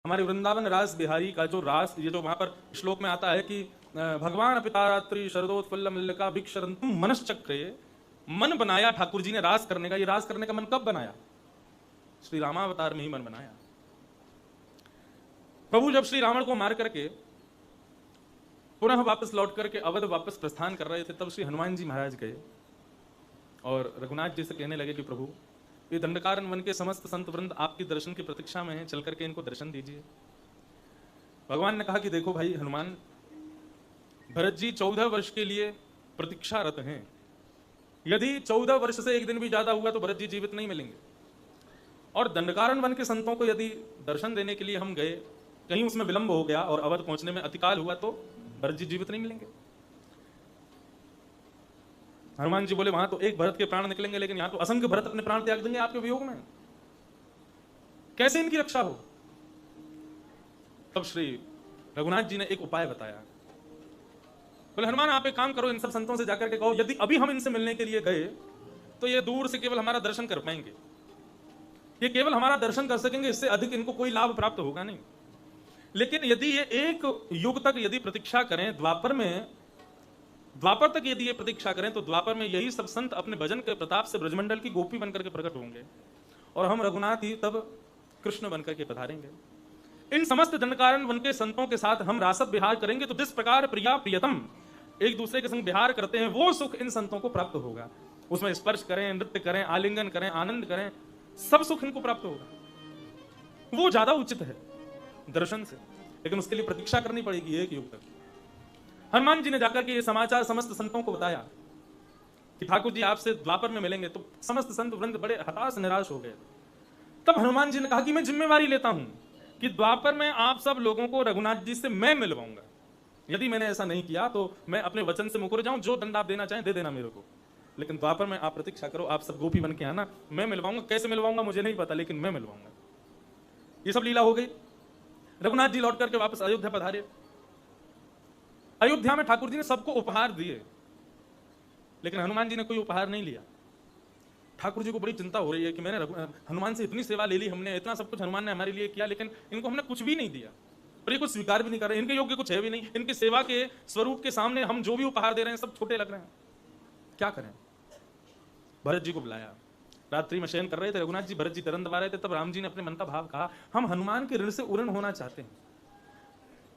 हमारे वृंदावन रास बिहारी का जो रास, ये जो वहां पर श्लोक में आता है कि भगवान पितारात्रि शरदोत्फुल्ल मल्लिका भिक्षरंतु मनश्चक्रे, मन बनाया ठाकुर जी ने रास करने का। ये रास करने का मन कब बनाया? श्री रामावतार में ही मन बनाया। प्रभु जब श्री रावण को मार करके पुनः वापस लौट करके अवध वापस प्रस्थान कर रहे थे, तब श्री हनुमान जी महाराज गए और रघुनाथ जी से कहने लगे कि प्रभु, ये दंडकारण्य वन के समस्त संत वृंद आपके दर्शन की प्रतीक्षा में हैं, चल करके इनको दर्शन दीजिए। भगवान ने कहा कि देखो भाई हनुमान, भरत जी 14 वर्ष के लिए प्रतीक्षारत हैं। यदि 14 वर्ष से एक दिन भी ज्यादा हुआ तो भरत जी जीवित नहीं मिलेंगे। और दंडकारण्य वन के संतों को यदि दर्शन देने के लिए हम गए, कहीं उसमें विलंब हो गया और अवध पहुंचने में अतिकाल हुआ तो भरत जी जीवित नहीं मिलेंगे। हनुमान जी बोले वहां तो एक भरत के प्राण निकलेंगे, लेकिन यहां तो असंख्य भरत अपने प्राण त्याग देंगे आपके वियोग में, कैसे इनकी रक्षा हो? तब श्री रघुनाथ जी ने एक उपाय बताया। बोले हनुमान, आप एक काम करो, इन सब संतों से जाकर के कहो यदि अभी हम इनसे मिलने के लिए गए तो ये दूर से केवल हमारा दर्शन कर पाएंगे, ये केवल हमारा दर्शन कर सकेंगे, इससे अधिक इनको कोई लाभ प्राप्त होगा नहीं। लेकिन यदि ये एक युग तक यदि प्रतीक्षा करें, द्वापर तक यदि ये प्रतीक्षा करें, तो द्वापर में यही सब संत अपने भजन के प्रताप से ब्रजमंडल की गोपी बनकर के प्रकट होंगे और हम रघुनाथ ही तब कृष्ण बनकर के पधारेंगे। इन समस्त दंडकारण्य वन के संतों के साथ हम रासत विहार करेंगे, तो जिस प्रकार प्रिया प्रियतम एक दूसरे के संग विहार करते हैं, वो सुख इन संतों को प्राप्त होगा। उसमें स्पर्श करें, नृत्य करें, आलिंगन करें, आनंद करें, सब सुख इनको प्राप्त होगा। वो ज्यादा उचित है दर्शन से, लेकिन उसके लिए प्रतीक्षा करनी पड़ेगी एक युग तक। हनुमान जी ने जाकर के ये समाचार समस्त संतों को बताया कि ठाकुर जी आपसे द्वापर में मिलेंगे, तो समस्त संत वृंद बड़े हताश निराश हो गए। तब हनुमान जी ने कहा कि मैं जिम्मेवारी लेता हूं कि द्वापर में आप सब लोगों को रघुनाथ जी से मैं मिलवाऊंगा। यदि मैंने ऐसा नहीं किया तो मैं अपने वचन से मुकर जाऊं, जो दंड आप देना चाहें दे देना मेरे को, लेकिन द्वापर में आप प्रतीक्षा करो, आप सब गोपी बन के आना, मैं मिलवाऊंगा। कैसे मिलवाऊंगा मुझे नहीं पता, लेकिन मैं मिलवाऊंगा। ये सब लीला हो गई। रघुनाथ जी लौट करके वापस अयोध्या पधारे। अयोध्या में ठाकुर जी ने सबको उपहार दिए, लेकिन हनुमान जी ने कोई उपहार नहीं लिया। ठाकुर जी को बड़ी चिंता हो रही है कि मैंने हनुमान से इतनी सेवा ले ली, हमने इतना सब कुछ हनुमान ने हमारे लिए किया, लेकिन इनको हमने कुछ भी नहीं दिया और ये कुछ स्वीकार भी नहीं कर रहे, इनके योग्य कुछ है भी नहीं। इनकी सेवा के स्वरूप के सामने हम जो भी उपहार दे रहे हैं सब छोटे लग रहे हैं, क्या करें? भरत जी को बुलाया। रात्रि में शयन कर रहे थे रघुनाथ जी, भरत जी तरन दबा रहे थे। तब राम जी ने अपने मन का भाव कहा, हम हनुमान के ऋण से उऋण होना चाहते हैं,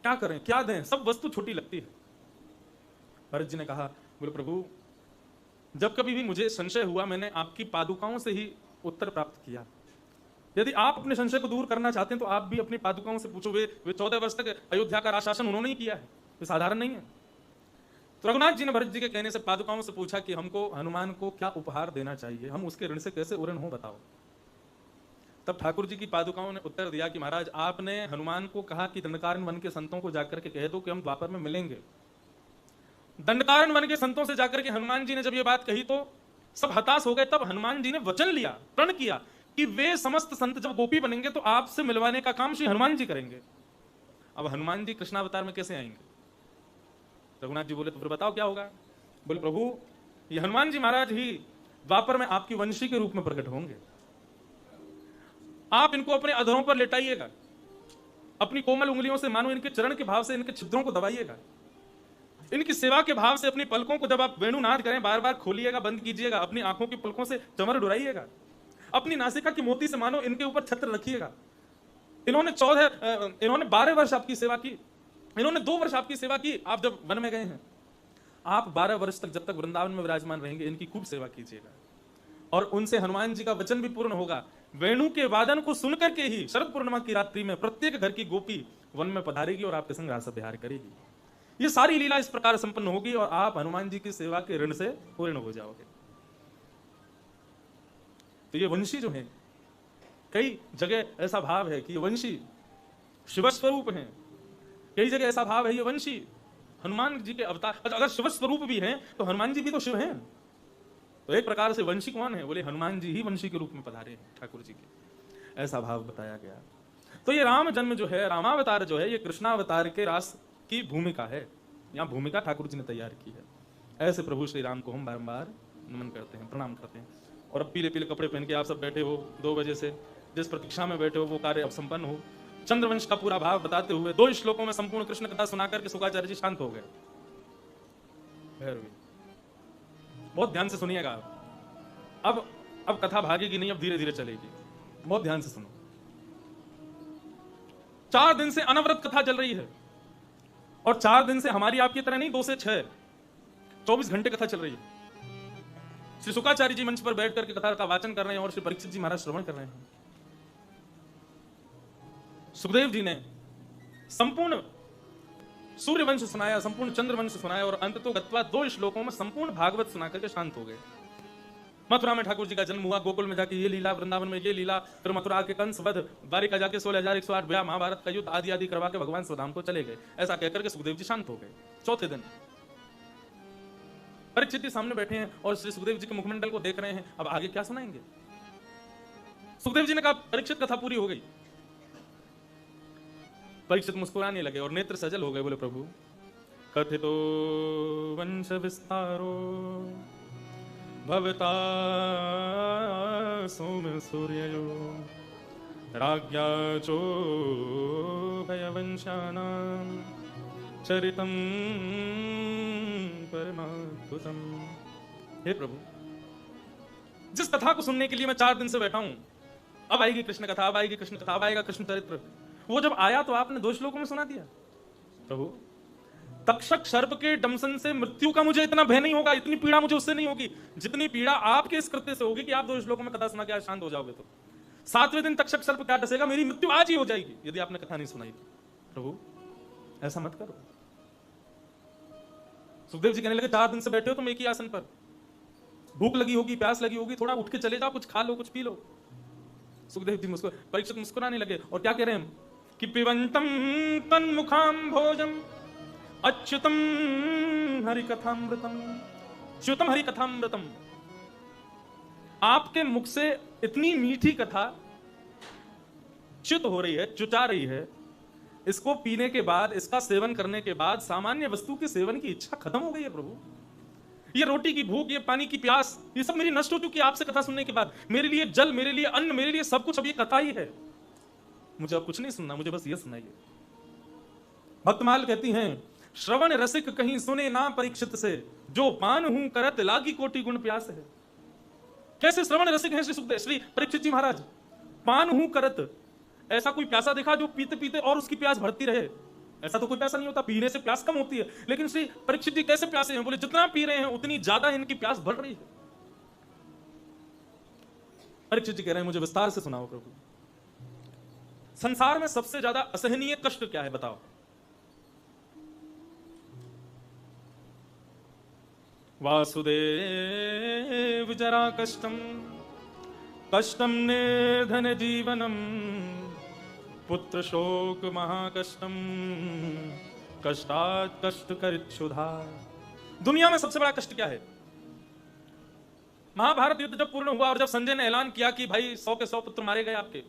क्या करें, क्या दें? सब वस्तु छोटी लगती है। भरत जी ने कहा, बोले प्रभु, जब कभी भी मुझे संशय हुआ मैंने आपकी पादुकाओं से ही उत्तर प्राप्त किया। यदि आप अपने संशय को दूर करना चाहते हैं तो आप भी अपनी पादुकाओं से पूछो। वे 14 वर्ष तक अयोध्या का राजशासन उन्होंने ही किया है, वे साधारण नहीं है। तो रघुनाथ जी ने भरत जी के कहने से पादुकाओं से पूछा कि हमको हनुमान को क्या उपहार देना चाहिए, हम उसके ऋण से कैसे उऋण हो, बताओ। तब ठाकुर जी की पादुकाओं ने उत्तर दिया कि महाराज, आपने हनुमान को कहा कि दंडकारण्य वन के संतों को जाकर के कह दो कि हम द्वापर में मिलेंगे। दंडकारण्य वन के संतों से जाकर के हनुमान जी ने जब ये बात कही तो सब हताश हो गए। तब हनुमान जी ने वचन लिया, प्रण किया कि वे समस्त संत जब गोपी बनेंगे तो आपसे मिलवाने का काम श्री हनुमान जी करेंगे। अब हनुमान जी कृष्णावतार में कैसे आएंगे? रघुनाथ जी बोले, तो फिर बताओ क्या होगा? बोले प्रभु, ये हनुमान जी महाराज ही द्वापर में आपकी वंशी के रूप में प्रकट होंगे। आप इनको अपने अधरों पर लेटाइएगा, अपनी कोमल उंगलियों से मानो इनके चरण के भाव से इनके छिद्रों को दबाइएगा, इनकी सेवा के भाव से अपनी पलकों को जब आप वेणुनाद करें बार बार खोलिएगा, बंद कीजिएगा, अपनी आंखों की पलकों से चमर डुराइएगा, अपनी नासिका की मोती से मानो इनके ऊपर छत्र रखिएगा। इन्होंने 12 वर्ष आपकी सेवा की, इन्होंने 2 वर्ष आपकी सेवा की, आप जब वन में गए हैं। आप 12 वर्ष तक जब तक वृंदावन में विराजमान रहेंगे इनकी खूब सेवा कीजिएगा। और उनसे हनुमान जी का वचन भी पूर्ण होगा। वेणु के वादन को सुनकर के ही शरद पूर्णिमा की रात्रि में प्रत्येक घर की गोपी वन में पधारेगी और आपके संग रास विहार करेगी। ये सारी लीला इस प्रकार संपन्न होगी और आप हनुमान जी की सेवा के ऋण से पूर्ण हो जाओगे। तो ये वंशी जो है, कई जगह ऐसा भाव है कि ये वंशी शिव स्वरूप हैं, कई जगह ऐसा भाव है ये वंशी हनुमान जी के अवतार। अगर शिव स्वरूप भी हैं तो हनुमान जी भी तो शिव हैं। तो एक प्रकार से वंशी कौन है? बोले हनुमान जी ही वंशी के रूप में पधारे हैं ठाकुर जी के, ऐसा भाव बताया गया। तो ये राम जन्म जो है, रामावतार जो है, ये कृष्णावतार के रास की भूमिका है। यहाँ भूमिका ठाकुर जी ने तैयार की है। ऐसे प्रभु श्री राम को हम बारंबार नमन करते हैं, प्रणाम करते हैं। और अब पीले पीले कपड़े पहन के आप सब बैठे हो 2 बजे से, जिस प्रतीक्षा में बैठे हो वो कार्य अब संपन्न हो। चंद्रवंश का पूरा भाव बताते हुए 2 श्लोकों में संपूर्ण कृष्ण कथा सुनाकर के शुकाचार्य जी शांत हो गए। बहुत ध्यान से सुनिएगा। अब कथा भागेगी नहीं, अब धीरे धीरे चलेगी। बहुत ध्यान से सुनो। 4 दिन से अनवरत कथा चल रही है, और 4 दिन से हमारी आपकी तरह नहीं, 2 से 6 24 घंटे कथा चल रही है। श्री शुकाचार्य जी मंच पर बैठ करके कथा का वाचन कर रहे हैं और श्री परीक्षित जी महाराज श्रवण कर रहे हैं। सुखदेव जी ने संपूर्ण सूर्यवंश सुनाया, संपूर्ण चंद्रवंश सुनाया, और अंत तो गत्वा 2 श्लोकों में संपूर्ण भागवत सुना करके शांत हो गए। मथुरा में ठाकुर जी का जन्म हुआ, गोकुल में जाके ये लीला, वृंदावन में ये लीला, फिर मथुरा के कंस वध, द्वारिका जाके 16,108 ब्याह, महाभारत का युद्ध आदि आदि करवा के भगवान स्वधाम को चले गए। ऐसा कहकर के सुखदेव जी शांत हो गए। चौथे दिन परीक्षित जी सामने बैठे हैं और श्री सुखदेव जी के मुखमंडल को देख रहे हैं। अब आगे क्या सुनाएंगे? सुखदेव जी ने कहा, परीक्षित कथा पूरी हो गई। परीक्षित मुस्कुराने लगे और नेत्र सजल हो गए। बोले, प्रभु कथितो वंश विस्तारो भवता सोम सूर्यो राज्ञा चोभयवंशानां चरितम परमाद्भुतम। हे प्रभु, जिस कथा को सुनने के लिए मैं 4 दिन से बैठा हूं, अब आएगी कृष्ण कथा, अब आएगी कृष्ण कथा, अब आएगा कृष्ण चरित्र, वो जब आया तो आपने 2 श्लोकों में सुना दिया। प्रभु, तक्षक सर्प के दंशन से मृत्यु का मुझे इतना भय नहीं होगा, इतनी पीड़ा मुझे उससे नहीं होगी जितनी पीड़ा आपके इस कृत्य से होगी कि आप 2 श्लोकों में कथा सुना के आज शांत हो जाओगे। तो 7वें दिन तक्षक सर्प क्या डसेगा, मेरी मृत्यु आज ही हो जाएगी यदि आपने कथा नहीं सुनाई। प्रभु, ऐसा मत करो। सुखदेव जी कहने लगे, 4 दिन से बैठे हो तुम एक ही आसन पर, भूख लगी होगी, प्यास लगी होगी, थोड़ा उठ के चले जाओ, कुछ खा लो, कुछ पी लो। सुखदेव जी परीक्षित मुस्कुराने लगे और क्या कह रहे हैं कि पिबंतम तन्मुखाम भोजम अच्युतम हरिकथामृतम, च्युतम हरिकथामृतम। आपके मुख से इतनी मीठी कथा च्युत हो रही है, चुचा रही है। इसको पीने के बाद, इसका सेवन करने के बाद सामान्य वस्तु के सेवन की इच्छा खत्म हो गई है। प्रभु, ये रोटी की भूख, ये पानी की प्यास, ये सब मेरी नष्ट हो चुकी है आपसे कथा सुनने के बाद। मेरे लिए जल, मेरे लिए अन्न, मेरे लिए सब कुछ अब ये कथा ही है। मुझे अब कुछ नहीं सुनना, मुझे बस ये सुनाइए। भक्तमाल कहती हैं, श्रवण रसिक कहीं सुने ना परीक्षित से, जो पान हूं करत लागी कोटि गुण प्यास है। कैसे श्रवण रसिक हैं श्री परीक्षित जी महाराज? पान हूं करत, ऐसा कोई प्यासा देखा जो पीते पीते और उसकी प्यास बढ़ती रहे? ऐसा तो कोई प्यासा नहीं होता, पीने से प्यास कम होती है। लेकिन श्री परीक्षित जी कैसे प्यासे हैं? बोले, जितना पी रहे हैं उतनी ज्यादा इनकी प्यास बढ़ रही है। परीक्षित जी कह रहे हैं, मुझे विस्तार से सुनाओ प्रभु, संसार में सबसे ज्यादा असहनीय कष्ट क्या है बताओ? वासुदेव जरा कष्टम कष्टम निर्धन जीवनम पुत्र शोक महाकष्टम कष्टात् कष्ट करिच्छुधा। दुनिया में सबसे बड़ा कष्ट क्या है? महाभारत युद्ध जब पूर्ण हुआ और जब संजय ने ऐलान किया कि भाई 100 के 100 पुत्र मारे गए आपके,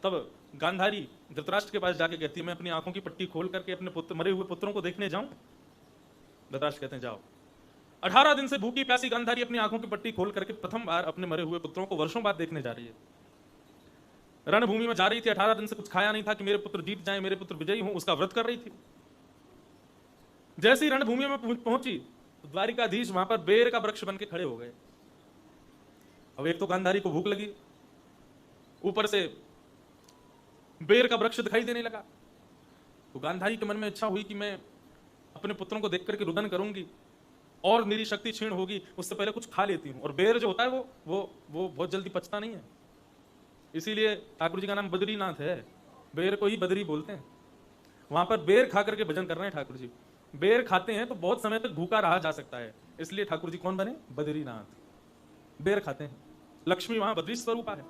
तब गांधारी धृतराष्ट्र के पास जाके कहती है, मैं अपनी आंखों की पट्टी खोल करके अपने मरे हुए पुत्रों को देखने जाऊं? धृतराष्ट्र कहते हैं, जाओ। 18 दिन से भूखी प्यासी गांधारी अपनी आंखों की पट्टी खोल करके प्रथम बार अपने मरे हुए पुत्रों को वर्षों बाद देखने जा रही है। रणभूमि में जा रही थी, 18 दिन से कुछ खाया नहीं था कि मेरे पुत्र जीत जाएं, मेरे पुत्र विजयी हों, उसका व्रत कर रही थी। जैसे ही रणभूमि में पहुंची तो द्वारिकाधीश वहां पर बेर का वृक्ष बन के खड़े हो गए। अब एक तो गांधारी को भूख लगी, ऊपर से बेर का वृक्ष दिखाई देने लगा। तो गांधारी के मन में इच्छा हुई कि मैं अपने पुत्रों को देख करके रुदन करूंगी और मेरी शक्ति क्षीण होगी, उससे पहले कुछ खा लेती हूं। और बेर जो होता है वो बहुत जल्दी पचता नहीं है, इसीलिए ठाकुर जी का नाम बद्रीनाथ है। बेर को ही बद्री बोलते हैं। वहां पर बेर खा करके भजन कर रहे हैं ठाकुर जी। बेर खाते हैं तो बहुत समय तक भूखा रहा जा सकता है, इसलिए ठाकुर जी कौन बने? बद्रीनाथ। बेर खाते हैं, लक्ष्मी वहां बद्री स्वरूपा है।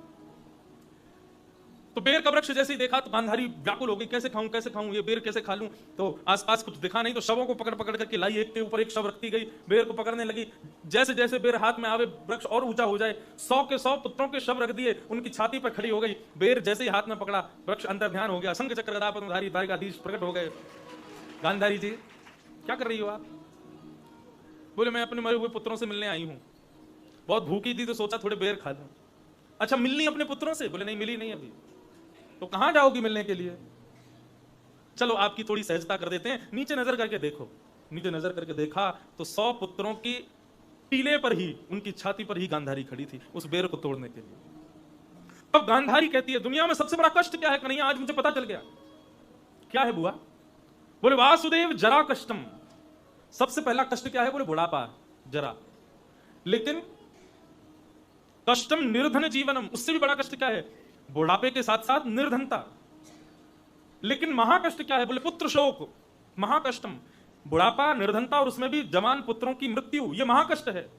तो बेर का वृक्ष जैसे ही देखा तो गांधारी व्याकुल हो गई, कैसे खाऊं ये बेर कैसे खा लूं? तो आसपास कुछ दिखा नहीं तो शवों को पकड़ पकड़ करके लाई, एक के ऊपर एक शव रखती गई, बेर को पकड़ने लगी। जैसे जैसे बेर हाथ में आवे वृक्ष और ऊंचा हो जाए, 100 के 100 पुत्रों के शव रख दिए, उनकी छाती पर खड़ी हो गई। बेर जैसे ही हाथ में पकड़ा, वृक्ष अंतर ध्यान हो गया, शंख चक्र गदा पद्मधारी द्वारिकाधीश प्रकट हो गए। गांधारी जी, क्या कर रही हो आप? बोले, मैं अपने मरे हुए पुत्रों से मिलने आई हूं, बहुत भूखी थी तो सोचा थोड़े बेर खा लूं। अच्छा, मिलनी अपने पुत्रों से? बोले, नहीं मिली नहीं अभी। तो कहां जाओगी मिलने के लिए? चलो आपकी थोड़ी सहजता कर देते हैं, नीचे नजर करके देखो। नीचे नजर करके देखा तो 100 पुत्रों की टीले पर ही, उनकी छाती पर ही गांधारी खड़ी थी उस बेर को तोड़ने के लिए। अब गांधारी कहती है दुनिया में सबसे बड़ा कष्ट क्या है कन्हैया, आज मुझे पता चल गया। क्या है बुआ? बोले वासुदेव जरा कष्टम। सबसे पहला कष्ट क्या है? बोले बुढ़ापा, जरा। लेकिन कष्टम निर्धन जीवनम, उससे भी बड़ा कष्ट क्या है? बुढ़ापे के साथ साथ निर्धनता। लेकिन महाकष्ट क्या है? बोले पुत्र शोक, महाकष्टम। बुढ़ापा, निर्धनता और उसमें भी जवान पुत्रों की मृत्यु, यह महाकष्ट है।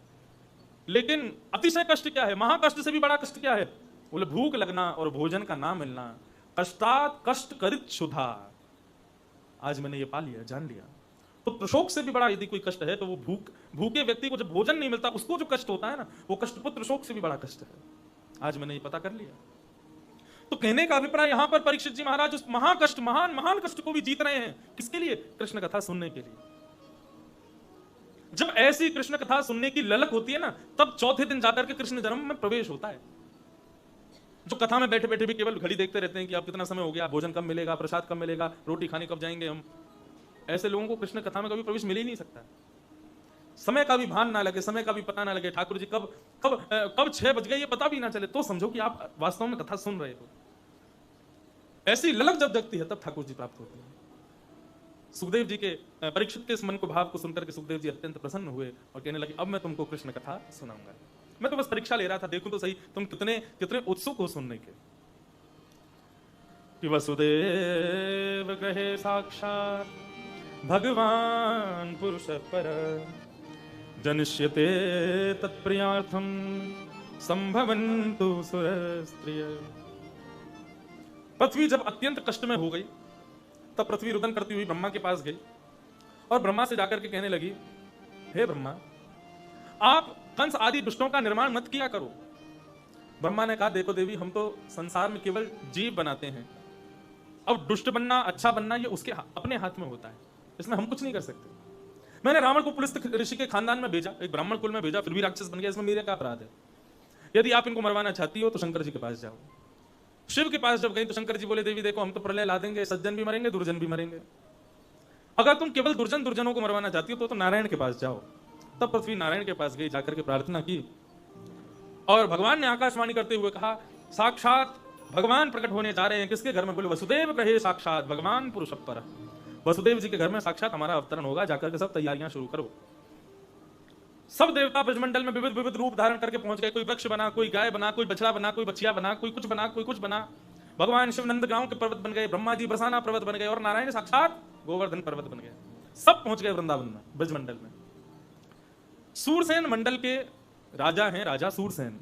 लेकिन अतिशय कष्ट क्या है? महाकष्ट से भी बड़ा कष्ट क्या है? बोले भूख लगना और भोजन का ना मिलना। कष्टात कष्ट करित क्षुधा। आज मैंने ये पा लिया, जान लिया। पुत्र शोक से भी बड़ा यदि कोई कष्ट है तो वो भूखे व्यक्ति को जब भोजन नहीं मिलता उसको जो कष्ट होता है ना, वो कष्ट पुत्र शोक से भी बड़ा कष्ट है। आज मैंने ये पता कर लिया। तो कहने का अभिप्राय यहां पर परीक्षित जी महाराज उस महाकष्ट, महान महान कष्ट को भी जीत रहे हैं। किसके लिए? कृष्ण कथा सुनने के लिए। जब ऐसी कृष्ण कथा सुनने की ललक होती है ना, तब चौथे दिन जाकर के कृष्ण जन्म में प्रवेश होता है। जो कथा में बैठे बैठे भी केवल घड़ी देखते रहते हैं कि अब कितना समय हो गया, भोजन कब मिलेगा, प्रसाद कब मिलेगा, रोटी खाने कब जाएंगे हम, ऐसे लोगों को कृष्ण कथा में कभी प्रवेश मिल ही नहीं सकता। समय का भी भान ना लगे, समय का भी पता ना लगे, ठाकुर जी कब कब कब 6 बज गए ये पता भी ना चले, तो समझो कि आप वास्तव में कथा सुन रहे हो। ऐसी ललक जब जगती है तब ठाकुर जी प्राप्त होते हैं। सुखदेव जी के, परीक्षित के इस मन को, भाव को सुनकर के सुखदेव जी अत्यंत प्रसन्न हुए और कहने लगे अब मैं तुमको कृष्ण कथा सुनाऊंगा। मैं तो बस परीक्षा ले रहा था, देखूं तो सही तुम कितने कितने उत्सुक हो सुनने के। कि वसुदेव गृहे साक्षात भगवान पुरुष पर जनिष्यते तत्प्रियार्थम संभवन्तु सुरस्त्रिय। पृथ्वी जब अत्यंत कष्ट में हो गई तब पृथ्वी रुदन करती हुई ब्रह्मा के पास गई और ब्रह्मा से जाकर के कहने लगी, हे ब्रह्मा, आप कंस आदि दुष्टों का निर्माण मत किया करो। ब्रह्मा ने कहा, देखो देवी, हम तो संसार में केवल जीव बनाते हैं, अब दुष्ट बनना अच्छा बनना ये उसके अपने हाथ में होता है, इसमें हम कुछ नहीं कर सकते। मैंने रावण को पुलस्त्य ऋषि के खानदान में भेजा, एक ब्राह्मण कुल में भेजा, फिर भी राक्षस बन गया, इसमें मेरे क्या अपराध है? यदि आप इनको मरवाना चाहती हो तो शंकर जी के पास जाओ। शिव के पास जब गई तो शंकर जी बोले, देवी देखो, हम तो प्रलय ला देंगे, सज्जन भी मरेंगे, दुर्जन भी मरेंगे। अगर तुम केवल दुर्जनों को मरवाना चाहती हो तो नारायण के पास जाओ। तब पृथ्वी नारायण के पास गई, जाकर के प्रार्थना की और भगवान ने आकाशवाणी करते हुए कहा, साक्षात भगवान प्रकट होने जा रहे हैं। किसके घर में? बोले वसुदेव गृहे साक्षात भगवान पुरुष पर। वसुदेव जी के घर में साक्षात हमारा अवतरण होगा, जाकर के सब तैयारियां शुरू करो। सब देवता ब्रजमंडल में विविध विविध रूप धारण करके पहुंच गए। कोई वृक्ष बना, कोई गाय बना, कोई बछड़ा बना, कोई बछिया बना, कोई कुछ बना, कोई कुछ बना। भगवान शिव नंदगांव के पर्वत बन गए, ब्रह्मा जी बरसाना पर्वत बन गए और नारायण साक्षात गोवर्धन पर्वत बन गए। सब पहुंच गए वृंदावन में, ब्रजमंडल में। सूरसेन मंडल के राजा हैं, राजा सूरसेन।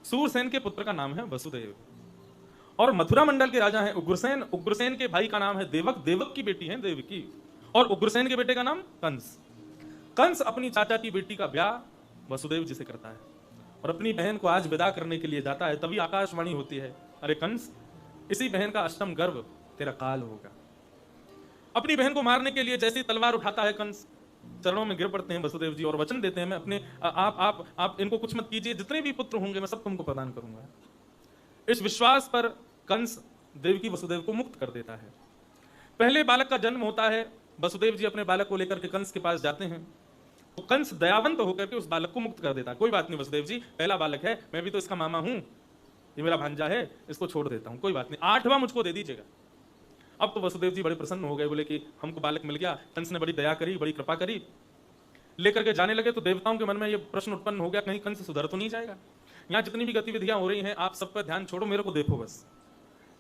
सूरसेन के पुत्र का नाम है वसुदेव। और मथुरा मंडल के राजा हैं उग्रसेन। उग्रसेन के भाई का नाम है देवक। देवक की बेटी है देवकी। और उग्रसेन के बेटे का नाम कंस। कंस अपनी चाचा की बेटी का ब्याह वसुदेव जी से करता है और अपनी बहन को आज विदा करने के लिए जाता है। तभी आकाशवाणी होती है, अरे कंस, इसी बहन का अष्टम गर्भ तेरा काल होगा। अपनी बहन को मारने के लिए जैसी तलवार उठाता है कंस, चरणों में गिर पड़ते हैं वसुदेव जी और वचन देते हैं, मैं अपने आप इनको कुछ मत कीजिए, जितने भी पुत्र होंगे मैं सब तुमको प्रदान करूंगा। इस विश्वास पर कंस देवकी वसुदेव को मुक्त कर देता है। पहले बालक का जन्म होता है, वसुदेव जी अपने बालक को लेकर के कंस के पास जाते हैं तो कंस दयावंत होकर के उस बालक को मुक्त कर देता है। कोई बात नहीं वसुदेव जी, पहला बालक है, मैं भी तो इसका मामा हूं, ये मेरा भांजा है, इसको छोड़ देता हूं, कोई बात नहीं, 8वां मुझको दे दीजिएगा। अब तो वसुदेव जी बड़े प्रसन्न हो गए, बोले कि हमको बालक मिल गया। कंस ने बड़ी दया करी, बड़ी कृपा करी, लेकर के जाने लगे। तो देवताओं के मन में ये प्रश्न उत्पन्न हो गया, कहीं कंस सुधर तो नहीं जाएगा। यहाँ जितनी भी गतिविधियां हो रही हैं आप सब पर ध्यान छोड़ो, मेरे को देखो बस।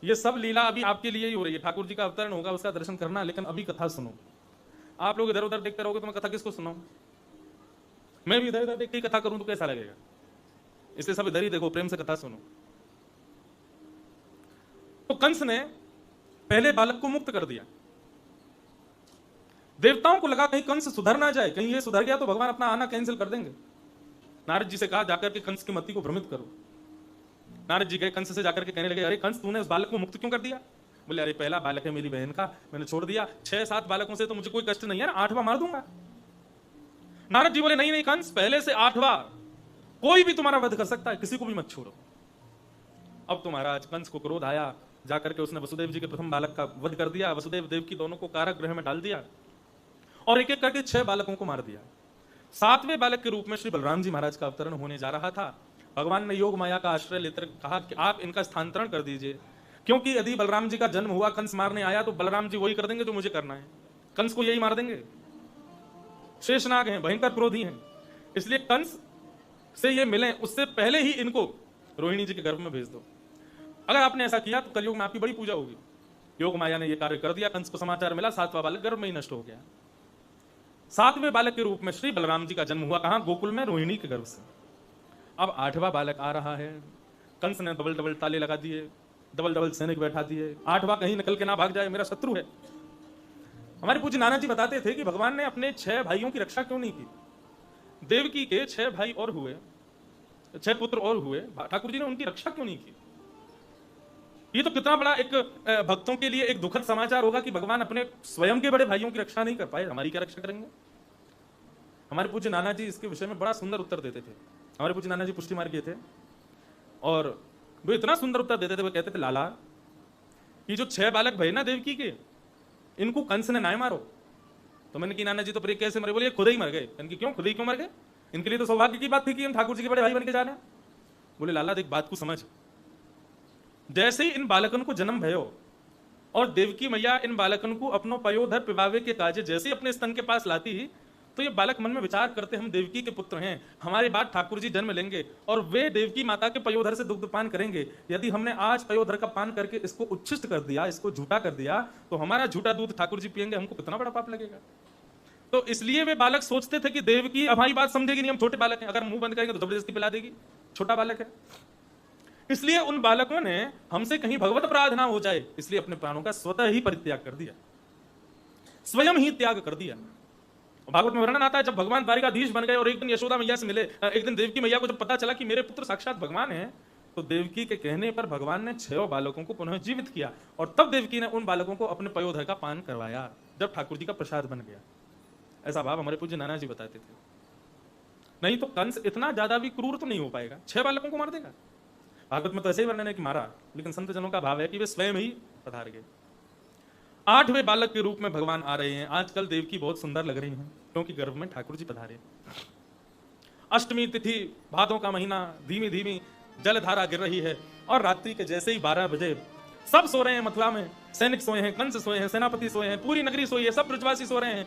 ये सब लीला अभी आपके लिए ही हो रही है, ठाकुर जी का अवतरण होगा, उसका दर्शन करना, लेकिन अभी कथा सुनो। आप लोग इधर उधर देखते रहोगे तो मैं कथा किसको सुनाऊं? मैं भी इधर उधर देख के कथा करूं तो कैसा लगेगा? इसलिए सब इधर ही देखो, प्रेम से कथा सुनो। तो कंस ने पहले बालक को मुक्त कर दिया। देवताओं को लगा कहीं कंस सुधर ना जाए, कहीं ये सुधर गया तो भगवान अपना आना कैंसिल कर देंगे। नारद जी से कहा जाकर के कंस की मति को भ्रमित करो। नारद जी गए कंस से जाकर के कहने लगे, अरे कंस, तूने उस बालक को मुक्त क्यों कर दिया? बोले, अरे पहला बालक है मेरी बहन का, मैंने छोड़ दिया। 6-7 बालकों से तो मुझे कोई कष्ट नहीं है ना, 8वां मार दूंगा। नारद जी बोले, नहीं नहीं कंस, पहले से 8वां कोई भी तुम्हारा वध कर सकता है, किसी को भी मत छोड़ो। अब तो महाराज कंस को क्रोध आया जाकर के उसने वसुदेव जी के प्रथम बालक का वध कर दिया। वसुदेव देवकी दोनों को कारागृह में डाल दिया और एक एक करके 6 बालकों को मार दिया। 7वें बालक के रूप में श्री बलराम जी महाराज का अवतरण होने जा रहा था। भगवान ने योग माया का आश्रय लेकर कहा कि आप इनका स्थानांतरण कर दीजिए, क्योंकि यदि बलराम जी का जन्म हुआ, कंस मारने आया, तो बलराम जी वही कर देंगे जो मुझे करना है, कंस को यही मार देंगे। शेषनाग हैं, भयंकर क्रोधी हैं, इसलिए कंस से ये मिले उससे पहले ही इनको रोहिणी जी के गर्भ में भेज दो। अगर आपने ऐसा किया तो कलयुग में आपकी बड़ी पूजा होगी। योग माया ने यह कार्य कर दिया। कंस को समाचार मिला, 7वां बालक गर्भ में ही नष्ट हो गया। 7वें बालक के रूप में श्री बलराम जी का जन्म हुआ, कहां? गोकुल में, रोहिणी के गर्भ से। अब 8वां बालक आ रहा है। कंस ने डबल डबल ताले लगा दिए, डबल डबल सैनिक बैठा दिए। 8वां कहीं निकल के ना भाग जाए, मेरा शत्रु है। हमारे पूज्य नाना जी बताते थे कि भगवान ने अपने 6 भाइयों की रक्षा क्यों नहीं की। देवकी के 6 भाई और हुए, 6 पुत्र और हुए, ठाकुर जी ने उनकी रक्षा क्यों नहीं की? ये तो कितना बड़ा एक भक्तों के लिए एक दुखद समाचार होगा कि भगवान अपने स्वयं के बड़े भाइयों की रक्षा नहीं कर पाए, हमारी क्या रक्षा करेंगे? हमारे पूज्य नाना जी इसके विषय में बड़ा सुंदर उत्तर देते थे। हमारे पूज्य नाना जी पुष्टि मार्ग के थे और वो इतना सुंदर उत्तर देते थे। वो कहते थे, लाला, ये जो 6 बालक भय ना देवकी के, इनको कंस ने ना मारो। तो मैंने कहा, नाना जी तो पर कैसे मरे? बोले खुद ही मर गए। इनकी क्यों खुद ही क्यों मर गए? इनके लिए तो सौभाग्य की बात थी कि हम ठाकुर जी के बड़े भाई बन के जा रहे हैं। बोले, लाला देख, बात को समझ। जैसे ही इन बालकन को जन्म भयो और देवकी मैया इन बालकन को अपनो पयोधर पिबावे के काजे जैसे ही अपने स्तन के पास लाती, तो ये बालक मन में विचार करते, हम देवकी के पुत्र हैं, हमारे बाद ठाकुर जी जन्म लेंगे और वे देवकी माता के पयोधर से दुग्धपान करेंगे। यदि हमने आज पयोधर का पान करके इसको उच्छिष्ट कर दिया, इसको झूठा कर दिया, तो हमारा झूठा दूध ठाकुर जी पियेंगे, हमको कितना बड़ा पाप लगेगा। तो इसलिए वे बालक सोचते थे कि देवकी हमारी बात समझेगी नहीं, हम छोटे बालक हैं, अगर मुंह बंद करेंगे तो जबरदस्ती पिला देगी, छोटा बालक है। इसलिए उन बालकों ने हमसे कहीं भगवत अपराध ना हो जाए, इसलिए अपने प्राणों का स्वतः ही परित्याग कर दिया, स्वयं ही त्याग कर दिया। भागवत में वर्णन आता है, जब भगवान द्वारिकाधीश बन गए और एक दिन यशोदा मैया से मिले, एक दिन देवकी मैया को जब पता चला कि मेरे पुत्र साक्षात भगवान हैं, तो देवकी के कहने पर भगवान ने 6 बालकों को पुनः जीवित किया और तब देवकी ने उन बालकों को अपने पयोधर का पान करवाया, जब ठाकुर जी का प्रसाद बन गया। ऐसा भाव हमारे पूज्य नाना जी बताते थे। नहीं तो कंस इतना ज्यादा भी क्रूर तो नहीं हो पाएगा, 6 बालकों को मार देगा। भागवत में तो ऐसे ही वर्णन है कि मारा, लेकिन संत जनों का भाव है कि वे स्वयं ही पधार गए। 8वें बालक के रूप में भगवान आ रहे हैं। आजकल देवकी बहुत सुंदर लग रही हैं, क्योंकि गर्भ में ठाकुर जी पधारे। अष्टमी तिथि, भादों का महीना, धीमी धीमी जलधारा गिर रही है और रात्रि के जैसे ही 12 बजे सब सो रहे हैं। मथुरा में सैनिक सोए हैं, कंस सोए हैं, सेनापति सोए हैं, पूरी नगरी सोई है, सब ब्रजवासी सो रहे हैं।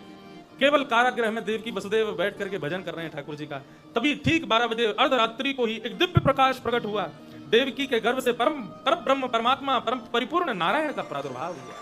केवल कारागृह में देवकी वसुदेव बैठ करके भजन कर रहे हैं ठाकुर जी का। तभी ठीक 12 बजे अर्धरात्रि को ही एक दिव्य प्रकाश प्रकट हुआ। देवकी के गर्भ से परम ब्रह्म परमात्मा परम परिपूर्ण नारायण का प्रादुर्भाव हुआ।